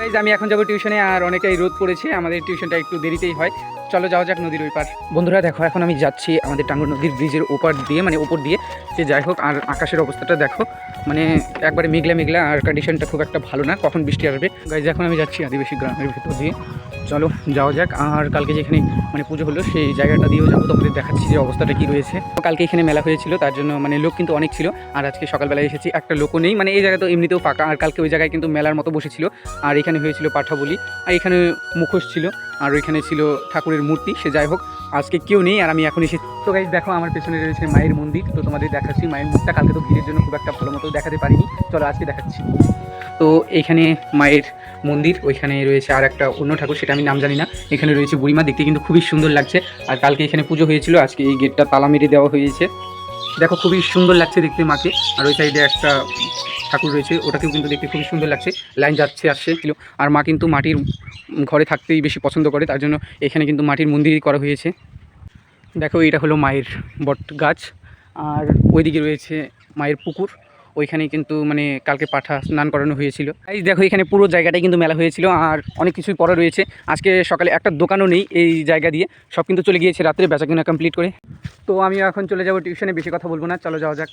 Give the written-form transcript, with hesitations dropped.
Guys আমি এখন যাবো টিউশনে, আর অনেকটাই রোদ পড়েছে, আমাদের টিউশনটা একটু দেরিতেই হয়। চলো যাওয়া যাক নদীর ওই পার। বন্ধুরা দেখো, এখন আমি যাচ্ছি আমাদের টাঙ্গুর নদীর ব্রিজের ওপার দিয়ে, মানে ওপর দিয়ে। সে যাই হোক, আর আকাশের অবস্থাটা দেখো, মানে একবারে মেঘলা মেঘলা, আর কন্ডিশনটা খুব একটা ভালো না, কখন বৃষ্টি আসবে। গাইজ এখন আমি যাচ্ছি আদিবাসী গ্রামের ভিতর দিয়ে। চলো যাওয়া যাক। আর কালকে যেখানে মানে পুজো হলো সেই জায়গাটা দিয়েও যাবো, তোমাদের দেখাচ্ছি যে অবস্থাটা কী রয়েছে। কালকে এখানে মেলা হয়েছিল, তার জন্য মানে লোক কিন্তু অনেক ছিল। আর আজকে সকালবেলায় এসেছি, একটা লোকও নেই, মানে এই জায়গা তো এমনিতেও ফাঁকা। আর কালকে ওই জায়গায় কিন্তু মেলার মতো বসেছিল, আর এখানে হয়েছিল পাঠা বলি, আর এখানে মুখোশ ছিল, আর ওইখানে ছিল ঠাকুরের মূর্তি। সে যাই হোক, আজকে কেউ নেই, আর আমি এখন এসে। তো গাইজ দেখো, আমার পেছনে রয়েছে মায়ের মন্দির, তো তোমাদের দেখাচ্ছি মায়ের মুখটা। কালকে তো ভিড়ের জন্য খুব একটা ভালো মতো দেখাতে পারিনি, চলো আজকে দেখাচ্ছি। তো এইখানে মায়ের মন্দির, ওইখানে রয়েছে আর একটা অন্য ঠাকুর, সেটা আমি নাম জানি না। এখানে রয়েছে বুড়িমা, দেখতে কিন্তু খুবই সুন্দর লাগছে। আর কালকে এখানে পুজো হয়েছিল, আজকে এই গেটটা তালা মেরে দেওয়া হয়েছে। দেখো খুবই সুন্দর লাগছে দেখতে মাকে। আর ওই সাইডে একটা ঠাকুর রয়েছে, ওটাকেও কিন্তু দেখতে খুবই সুন্দর লাগছে, লাইন যাচ্ছে আসছে ছিল। আর মা কিন্তু মাটির ঘরে থাকতেই বেশি পছন্দ করে, তার জন্য এখানে কিন্তু মাটির মন্দিরই করা হয়েছে। দেখো এটা হলো মায়ের বট গাছ, আর ওইদিকে রয়েছে মায়ের পুকুর, ওইখানে কিন্তু মানে কালকে পাঠা স্নান করানো হয়েছিল। এই দেখো এখানে পুরো জায়গাটাই কিন্তু মেলা হয়েছিল, আর অনেক কিছুই পড়া রয়েছে। আজকে সকালে একটা দোকানও নেই এই জায়গা দিয়ে, সব কিন্তু চলে গিয়েছে রাত্রে বেচাকেনা কমপ্লিট করে। তো আমি এখন চলে যাব টিউশনে, বেশি কথা বলবো না, চলো যাওয়া যাক।